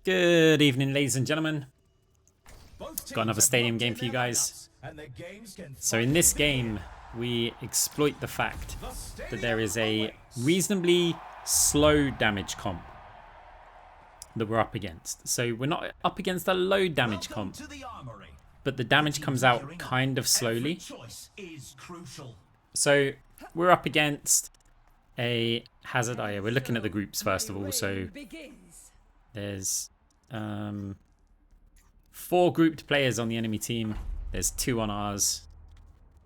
Good evening, ladies and gentlemen. Got another stadium game for you guys. So in this game, we exploit the fact that there is a reasonably slow damage comp that we're up against. So we're not up against a low damage comp, but the damage comes out kind of slowly. So we're up against a Hazard. Oh yeah, we're looking at the groups first of all. So there's 4 grouped players on the enemy team. There's 2 on ours.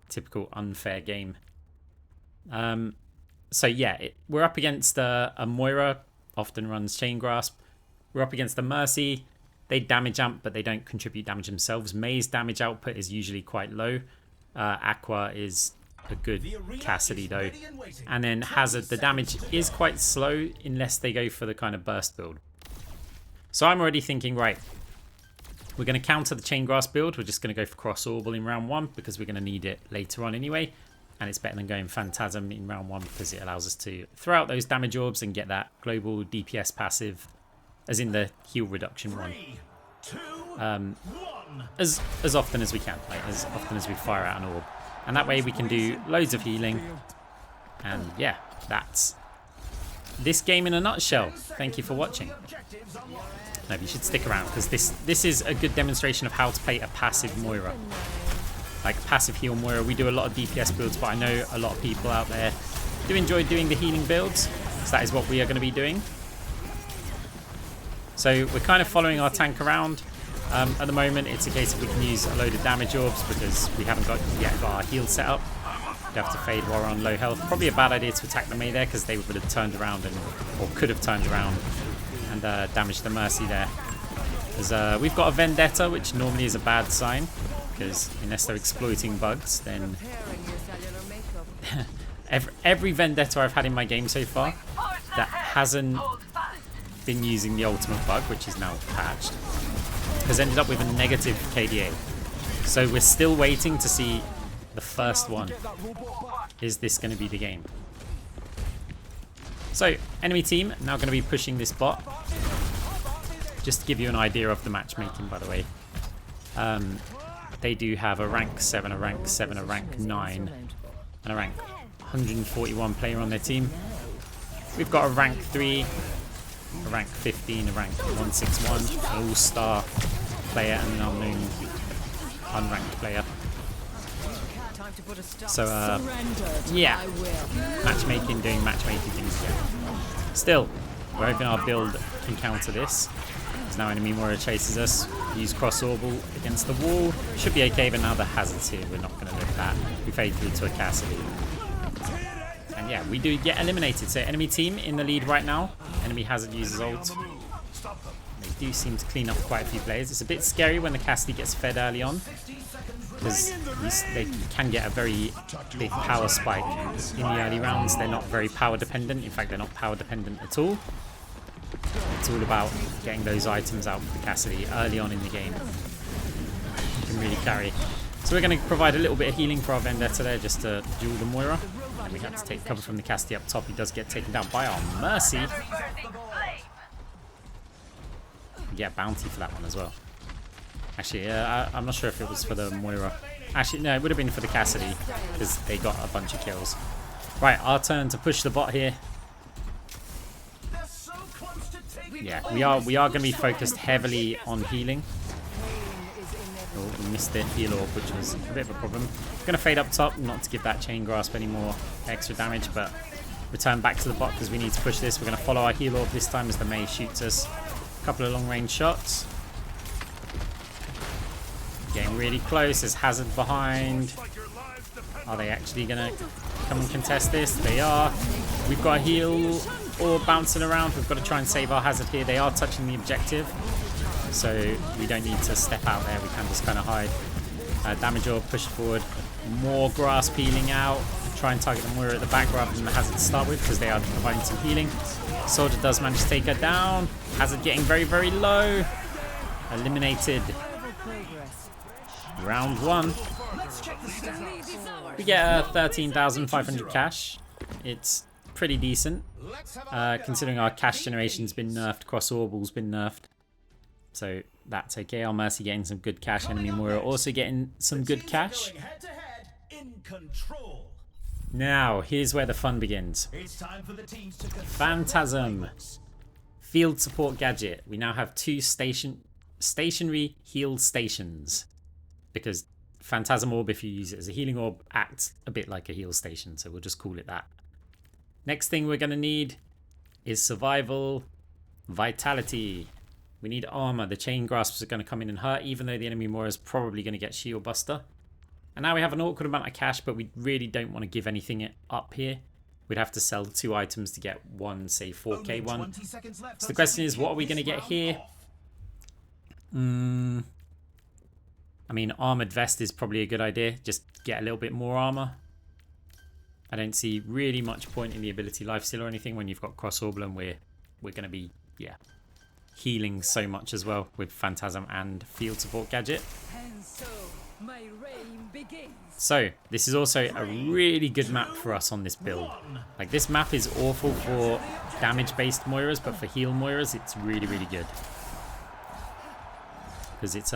Typical unfair game. So yeah, we're up against a Moira, often runs Chain Grasp. We're up against the Mercy. They damage amp, but they don't contribute damage themselves. May's damage output is usually quite low. Aqua is a good Cassidy though. And then Hazard, the damage is quite slow unless they go for the kind of burst build. So I'm already thinking, right, we're going to counter the Chain Grasp build. We're just going to go for Cross Orbital in round 1 because we're going to need it later on anyway. And it's better than going Phantasm in round 1 because it allows us to throw out those damage orbs and get that global DPS passive, as in the heal reduction one. As often as we can, like as often as we fire out an orb. And that way we can do loads of healing. And yeah, that's this game in a nutshell. Thank you for watching. No, you should stick around because this is a good demonstration of how to play a passive Moira. Like passive heal Moira. We do a lot of DPS builds, but I know a lot of people out there do enjoy doing the healing builds. So that is what we are going to be doing. So we're kind of following our tank around. At the moment, it's a case of we can use a load of damage orbs because we haven't yet got our heal set up. We have to fade while we're on low health. Probably a bad idea to attack the May there because they would have turned around or could have turned around and damaged the Mercy there. Because we've got a Vendetta, which normally is a bad sign because unless they're exploiting bugs, then every Vendetta I've had in my game so far that hasn't been using the ultimate bug, which is now patched, has ended up with a negative KDA. So we're still waiting to see the first one. Is this going to be the game? So enemy team now going to be pushing this bot. Just to give you an idea of the matchmaking, by the way. They do have a rank 7, a rank 7, a rank 9, and a rank 141 player on their team. We've got a rank 3, a rank 15, a rank 161, an all-star player, and an unknown unranked player. So yeah, matchmaking, doing matchmaking things again. Still, we're hoping our build can counter this. Because now enemy Moira chases us. Use Cross Orbital against the wall. Should be okay, but now the Hazard's here. We're not going to live that. We fade through to a Cassidy. And yeah, we do get eliminated. So enemy team in the lead right now. Enemy Hazard uses ult. They do seem to clean up quite a few players. It's a bit scary when the Cassidy gets fed early on, because they can get a very big power spike in the early rounds. They're not very power dependent. In fact, they're not power dependent at all. It's all about getting those items out for the Cassidy early on in the game. You can really carry. So we're going to provide a little bit of healing for our Vendetta there just to duel the Moira. And we have to take cover from the Cassidy up top. He does get taken down by our Mercy. We get a bounty for that one as well. Actually, I'm not sure if it was for the Moira. Actually, no, it would have been for the Cassidy because they got a bunch of kills. Right, our turn to push the bot here. Yeah, we are going to be focused heavily on healing. Oh, we missed the heal orb, which was a bit of a problem. Going to fade up top, not to give that Chain Grasp any more extra damage, but return back to the bot because we need to push this. We're going to follow our heal orb this time as the May shoots us. A couple of long range shots. Getting really close. There's Hazard behind. Are they actually going to come and contest this? They are. We've got a heal orb bouncing around. We've got to try and save our Hazard here. They are touching the objective, so we don't need to step out there. We can just kind of hide. Damage orb, push forward. More Grasp healing out. Try and target the Moira at the back rather than the Hazard to start with because they are providing some healing. Soldier does manage to take her down. Hazard getting very, very low. Eliminated. Round 1. We get 13,500 cash. It's pretty decent, considering our cash generation's been nerfed, Cross Orbital's been nerfed. So that's okay. Our Mercy getting some good cash. Enemy Moira also getting some good cash. Now, here's where the fun begins. Phantasm. Field support gadget. We now have 2 stationary heal stations. Because Phantasm Orb, if you use it as a healing orb, acts a bit like a heal station. So we'll just call it that. Next thing we're going to need is survival, vitality. We need armor. The chain grasps are going to come in and hurt, even though the enemy Moira is probably going to get shield buster. And now we have an awkward amount of cash, but we really don't want to give anything up here. We'd have to sell 2 items to get one, say, 4k one. So the question is, what are we going to get here? I mean, armored vest is probably a good idea. Just get a little bit more armor. I don't see really much point in the ability lifesteal or anything when you've got cross orbital, and we're going to be, yeah, healing so much as well with Phantasm and field support gadget. And so my reign begins. So this is also a really good map for us on this build. Like, this map is awful for damage based Moiras, but for heal Moiras it's really, really good. Because it's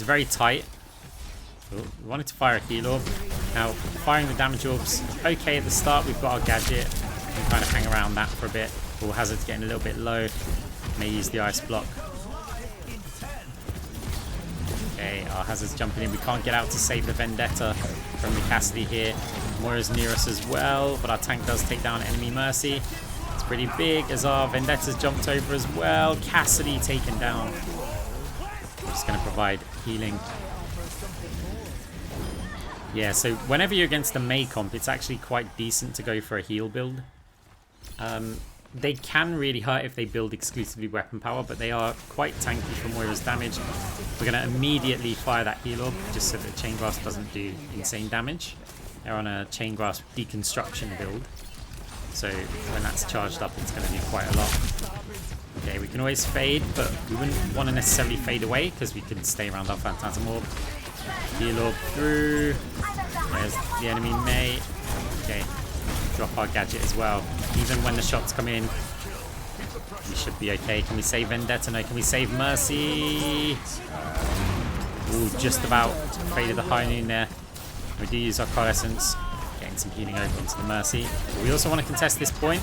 very tight. Oh, we wanted to fire a heal orb. Now, firing the damage orbs, okay at the start. We've got our gadget. We can kind of hang around that for a bit. All hazards getting a little bit low. May use the ice block. Okay, our hazard's jumping in. We can't get out to save the Vendetta from the Cassidy here. Moira's near us as well, but our tank does take down enemy Mercy. It's pretty big as our Vendetta's jumped over as well. Cassidy taken down. I'm just going to provide healing. Yeah, so whenever you're against a Mei comp, it's actually quite decent to go for a heal build. They can really hurt if they build exclusively weapon power, but they are quite tanky for Moira's damage. We're going to immediately fire that heal orb, just so that Chain Grasp doesn't do insane damage. They're on a Chain Grasp deconstruction build, so when that's charged up, it's going to do quite a lot. Okay, we can always fade, but we wouldn't want to necessarily fade away, because we can stay around our Phantasm Orb. Heal orb through. There's the enemy Mei. Okay, drop our gadget as well. Even when the shots come in, we should be okay. Can we save Vendetta? No. Can we save Mercy? Ooh, just about faded the high noon there. We do use our coalescence, getting some healing over onto the Mercy. But we also want to contest this point.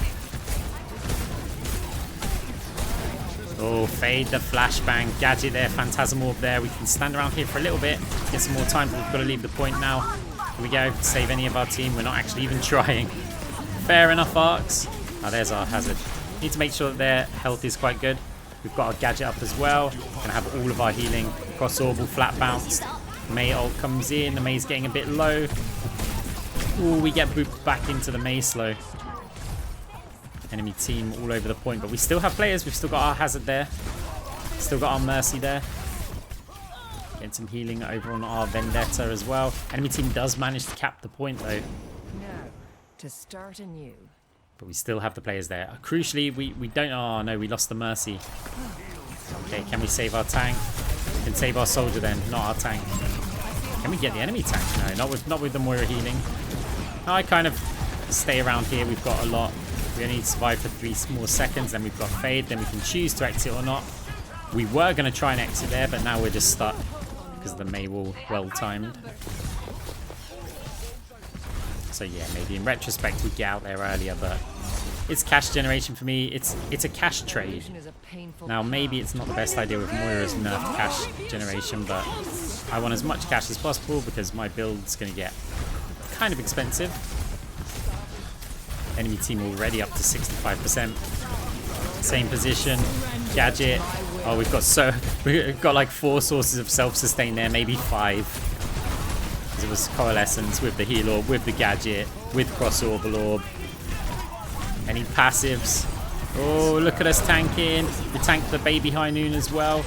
Oh, fade the flashbang. Gadget there, Phantasm Orb there. We can stand around here for a little bit, get some more time, but we've got to leave the point now. Here we go, save any of our team. We're not actually even trying. Fair enough, Arcs. Oh, there's our hazard. Need to make sure that their health is quite good. We've got our gadget up as well. We're gonna have all of our healing. Cross orbital, flat bounced. Mei ult comes in. The Mei's getting a bit low. Ooh, we get booped back into the Mei slow. Enemy team all over the point, but we still have players. We've still got our hazard there. Still got our Mercy there. Getting some healing over on our Vendetta as well. Enemy team does manage to cap the point though. Now, to start anew. But we still have the players there. Crucially, we don't... Oh, no, we lost the Mercy. Okay, can we save our tank? We can save our soldier then, not our tank. Can we get the enemy tank? No, not with the Moira healing. I kind of stay around here. We've got a lot. We only need to survive for 3 more seconds. Then we've got Fade. Then we can choose to exit or not. We were going to try and exit there, but now we're just stuck because the Mei wall well-timed. So yeah, maybe in retrospect we'd get out there earlier, but it's cash generation for me. It's a cash trade. Now maybe it's not the best idea with Moira's nerfed cash generation, but I want as much cash as possible because my build's going to get kind of expensive. Enemy team already up to 65%. Same position. Gadget. Oh, we've got like 4 sources of self-sustain there, maybe 5. It was coalescence with the heal orb, with the gadget, with cross orbital orb. Any passives? Oh, look at us tanking. We tanked the baby high noon as well.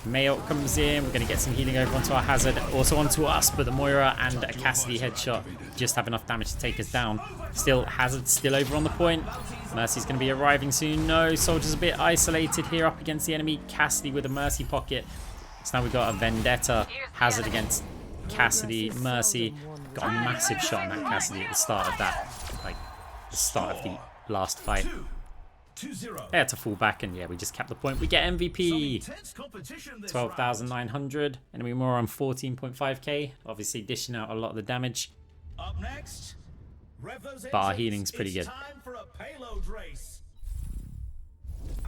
Mei ult comes in. We're going to get some healing over onto our hazard, also onto us, but the Moira and a Cassidy headshot just have enough damage to take us down. Still, hazard still over on the point. Mercy's going to be arriving soon. No, soldier's a bit isolated here up against the enemy. Cassidy with a Mercy pocket. So now we've got a Vendetta hazard against Cassidy. Mercy got a massive shot on that Cassidy at the start of that, like the start of the last fight. They had to fall back, and yeah, we just kept the point. We get MVP. 12,900. Enemy Moira on 14.5k. Obviously dishing out a lot of the damage. Up next, but our healing's pretty good.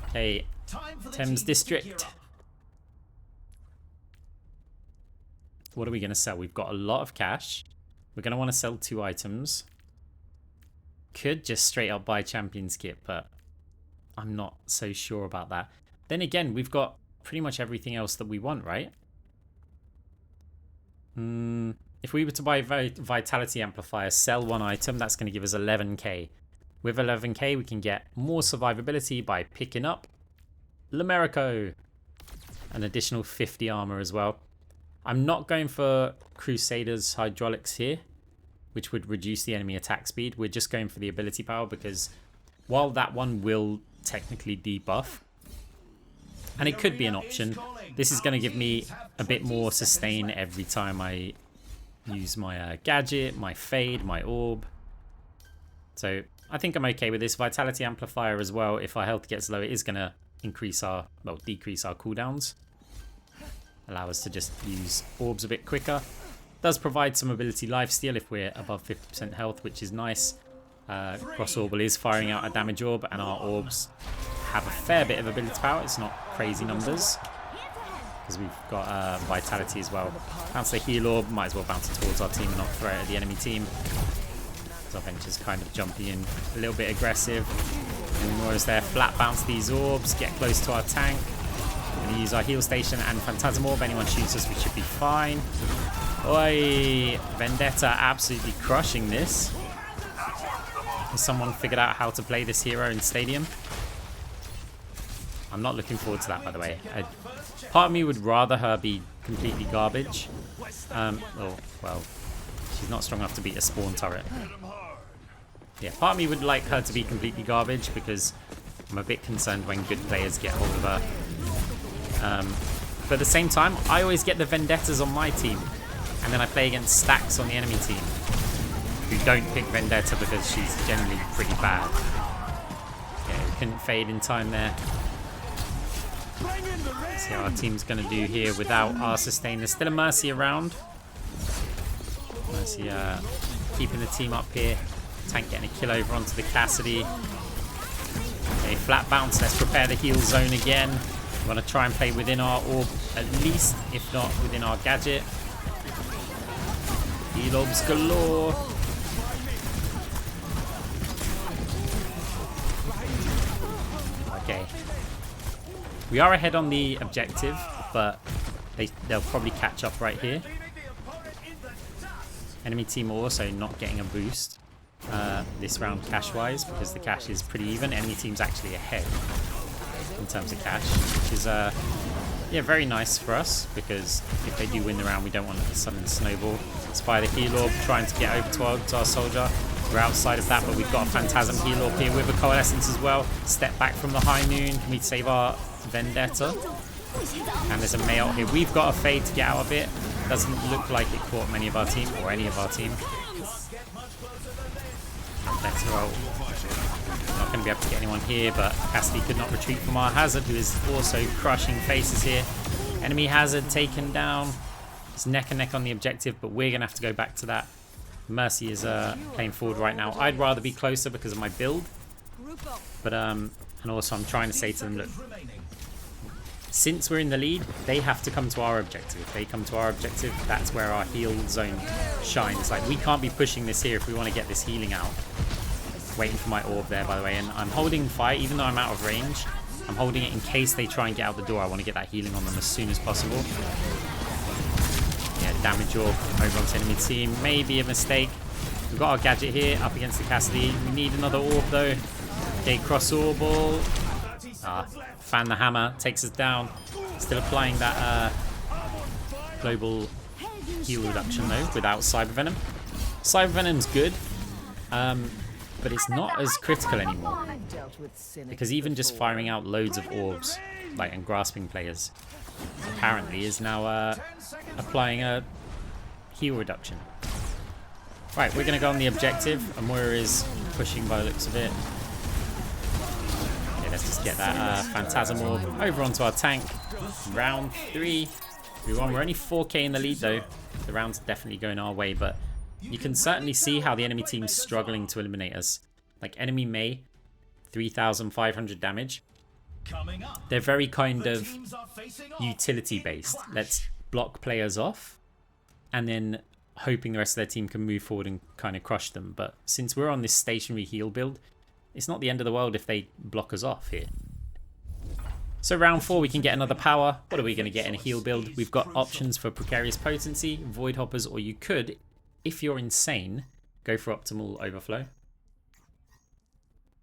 Okay, Thames District. What are we going to sell? We've got a lot of cash. We're going to want to sell 2 items. Could just straight up buy Champion's Kit, but I'm not so sure about that. Then again, we've got pretty much everything else that we want, right? If we were to buy Vitality Amplifier, sell 1 item, that's going to give us 11k. With 11k, we can get more survivability by picking up Lamerico. An additional 50 armor as well. I'm not going for Crusader's Hydraulics here, which would reduce the enemy attack speed. We're just going for the ability power because while that one will technically debuff, and it could be an option, this is going to give me a bit more sustain every time I use my gadget, my fade, my orb. So I think I'm okay with this. Vitality Amplifier as well, if our health gets low, it is going to increase our, well, decrease our cooldowns. Allow us to just use orbs a bit quicker. Does provide some ability lifesteal if we're above 50% health, which is nice. Cross Orbital is firing out a damage orb, and our orbs have a fair bit of ability power. It's not crazy numbers because we've got Vitality as well. Bounce the heal orb, might as well bounce it towards our team and not throw it at the enemy team. So our Venture's kind of jumpy and a little bit aggressive. And Moira's there, flat bounce these orbs, get close to our tank. We're going to use our heal station and Phantasm Orb. Anyone shoots us, we should be fine. Oi! Vendetta absolutely crushing this. Has someone figured out how to play this hero in Stadium? I'm not looking forward to that, by the way. Part of me would rather her be completely garbage. Well, she's not strong enough to beat a spawn turret. Yeah, part of me would like her to be completely garbage because I'm a bit concerned when good players get hold of her. But at the same time, I always get the Vendettas on my team. And then I play against stacks on the enemy team who don't pick Vendetta because she's generally pretty bad. Yeah, we couldn't fade in time there. Let's see how our team's going to do here without our sustain. There's still a Mercy around. Mercy keeping the team up here. Tank getting a kill over onto the Cassidy. Okay, flat bounce. Let's prepare the heal zone again. We want to try and play within our orb at least, if not within our gadget. Heal orbs galore. Okay. We are ahead on the objective, but they'll probably catch up right here. Enemy team are also not getting a boost this round cash-wise because the cash is pretty even. Enemy team's actually ahead in terms of cash, which is yeah, very nice for us because if they do win the round, we don't want a sudden snowball. Spy the heal orb, trying to get over towards our soldier. We're outside of that, but we've got a Phantasm heal orb here with a Coalescence as well. Step back from the high noon. Can we save our Vendetta? And there's a Mayotte here. We've got a fade to get out of it. Doesn't look like it caught many of our team or any of our team. Better roll. Not going to be able to get anyone here, but Cassidy could not retreat from our Hazard, who is also crushing faces here. Enemy Hazard taken down. It's neck and neck on the objective, but we're going to have to go back to that. Mercy is playing forward right now. I'd rather be closer because of my build. But, and also I'm trying to say to them, look, since we're in the lead, they have to come to our objective. If they come to our objective, that's where our heal zone shines. Like, we can't be pushing this here if we want to get this healing out. Waiting for my orb there, by the way, and I'm holding fire even though I'm out of range. I'm holding it in case they try and get out the door. I want to get that healing on them as soon as possible. Yeah, damage orb over onto enemy team. Maybe a mistake. We've got our gadget here up against the Cassidy. We need another orb though. Okay, cross orbal. Fan the hammer, takes us down. Still applying that global heal reduction though without Cyber Venom. Cyber Venom's good. But it's not as critical anymore because even just firing out loads of orbs like and grasping players apparently is now applying a heal reduction. Right, we're going to go on the objective and Moira is pushing by the looks of it. Get that Phantasm Orb over onto our tank. Round 3. We won. We're only 4k in the lead though. The round's definitely going our way, but you can certainly see how the enemy team's struggling to eliminate us. Like enemy Mei, 3,500 damage. They're very kind of utility based. Let's block players off and then hoping the rest of their team can move forward and kind of crush them. But since we're on this stationary heal build, it's not the end of the world if they block us off here. So round 4 we can get another power. What are we going to get in a heal build? We've got options for Precarious Potency, Void Hoppers, or you could, if you're insane, go for Optimal Overflow.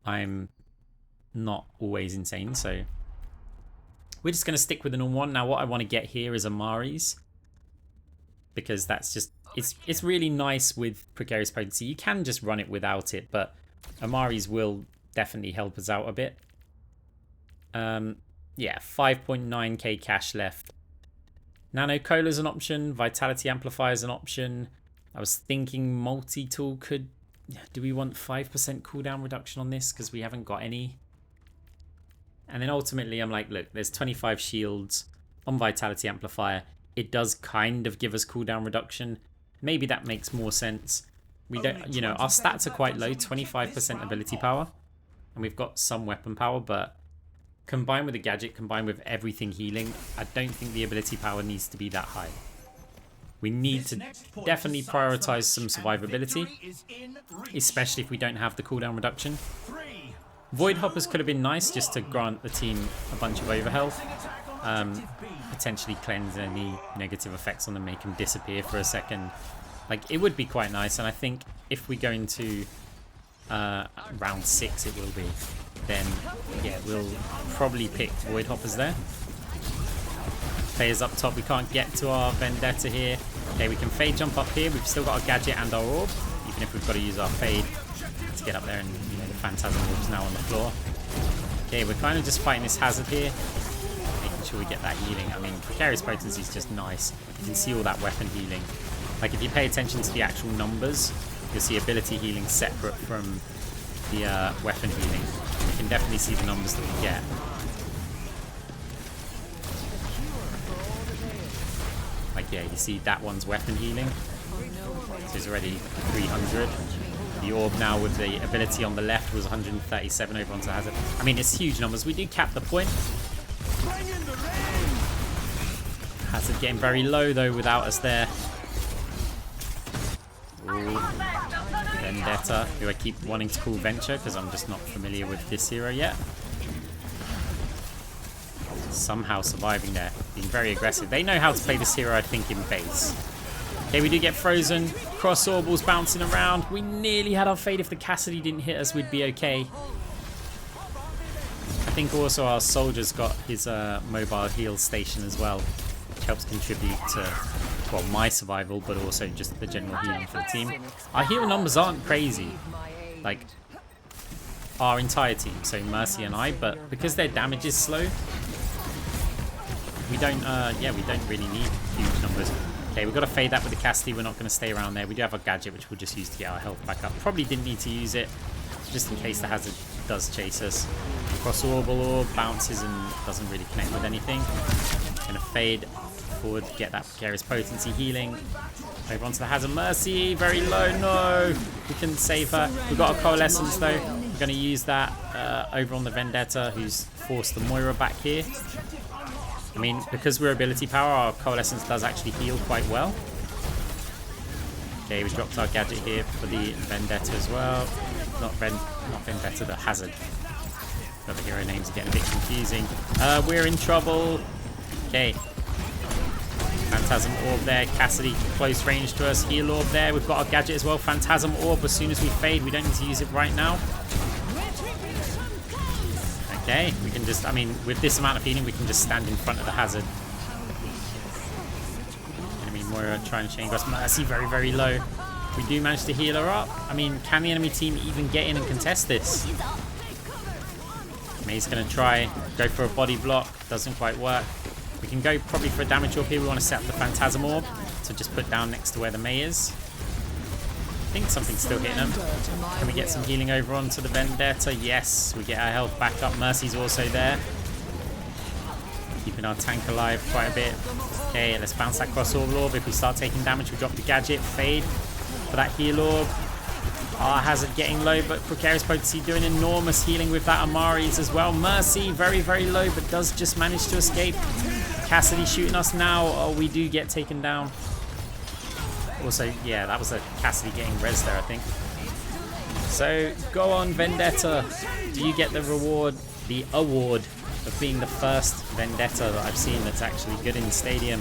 I'm not always insane, so we're just going to stick with the normal one. Now what I want to get here is Amari's, because that's just, it's really nice with Precarious Potency. You can just run it without it, but Amari's will definitely help us out a bit. Yeah, 5.9k cash left. Nano Cola's an option. Vitality Amplifier is an option. I was thinking Multi-Tool could... Do we want 5% cooldown reduction on this? Because we haven't got any. And then ultimately I'm like, look, there's 25 shields on Vitality Amplifier. It does kind of give us cooldown reduction. Maybe that makes more sense. We don't, you know, our stats are quite low, 25% ability power. And we've got some weapon power, but combined with the gadget, combined with everything healing, I don't think the ability power needs to be that high. We need to definitely prioritize some survivability, especially if we don't have the cooldown reduction. Void Hoppers could have been nice just to grant the team a bunch of overhealth. Potentially cleanse any negative effects on them, make them disappear for a second. Like, it would be quite nice, and I think if we go into round 6 it will be, then yeah, we'll probably pick Void Hoppers there. Players up top, we can't get to our Vendetta here. Okay, we can Fade jump up here. We've still got our gadget and our orb, even if we've got to use our Fade to get up there, and you know, the Phantasm Orb's now on the floor. Okay, we're kind of just fighting this hazard here, making sure we get that healing. I mean, Precarious Potency is just nice. You can see all that weapon healing. Like, if you pay attention to the actual numbers, you'll see ability healing separate from the weapon healing. You can definitely see the numbers that we get. Like, yeah, you see that one's weapon healing. So it's already 300. The orb now with the ability on the left was 137 over onto Hazard. I mean, it's huge numbers. We do cap the point. Hazard getting very low, though, without us there. Ooh. Vendetta, who I keep wanting to call Venture because I'm just not familiar with this hero yet. Somehow surviving there, being very aggressive. They know how to play this hero, I think, in base. Okay, we do get frozen. Cross Orbals bouncing around. We nearly had our Fade. If the Cassidy didn't hit us, we'd be okay. I think also our soldier's got his mobile heal station as well, which helps contribute to, well, my survival, but also just the general healing for the team. Our heal numbers aren't crazy, like our entire team, so Mercy and I, but because their damage is slow, we don't, yeah, we don't really need huge numbers. Okay, we've got to Fade that with the Cassidy. We're not going to stay around there. We do have a gadget, which we'll just use to get our health back up. Probably didn't need to use it, just in case the Hazard does chase us. Cross Orb bounces and doesn't really connect with anything. Going to Fade forward to get that Precarious Potency healing. Over onto the Hazard. Mercy, very low. No, we can save her. We've got a Coalescence though. We're going to use that over on the Vendetta, who's forced the Moira back here. I mean, because we're ability power, our Coalescence does actually heal quite well. Okay, we dropped our gadget here for the Vendetta as well. Not Vendetta, the Hazard. The other hero names are getting a bit confusing. We're in trouble. Okay. Phantasm Orb there. Cassidy close range to us. Heal Orb there. We've got our gadget as well. Phantasm Orb as soon as we Fade. We don't need to use it right now. Okay, we can just, I mean, with this amount of healing, we can just stand in front of the Hazard. Enemy Moira trying to Chain Grasp. Mercy very, very low. We do manage to heal her up. I mean, can the enemy team even get in and contest this? Mei's going to try, go for a body block. Doesn't quite work. We can go probably for a damage orb here. We want to set up the Phantasm Orb to just put down next to where the Mei is. think something's still hitting him. Can we get some healing over onto the Vendetta? Yes, we get our health back up. Mercy's also there. Keeping our tank alive quite a bit. Okay, let's bounce that cross orb orb. If we start taking damage, we drop the gadget. Fade for that heal orb. Our hazard getting low, but Precarious Potency doing enormous healing with that Amari's as well. Mercy very, very low, but does just manage to escape. Cassidy shooting us now. Oh, we do get taken down. Also, yeah, that was a Cassidy getting res there, I think. So, go on, Vendetta. Do you get the reward, the award of being the first Vendetta that I've seen that's actually good in the stadium?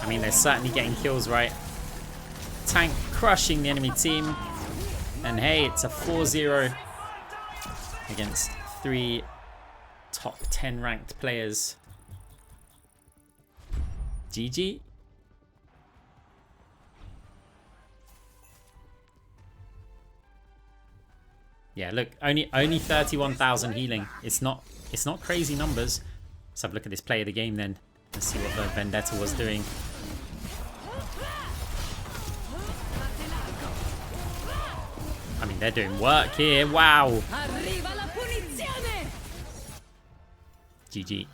I mean, they're certainly getting kills, right? Tank crushing the enemy team. And hey, it's a 4-0 against 3 top 10 ranked players. GG. Yeah, look, only 31,000 healing. It's not crazy numbers. Let's have a look at this play of the game then. Let's see what the Vendetta was doing. I mean, they're doing work here. Wow. GG.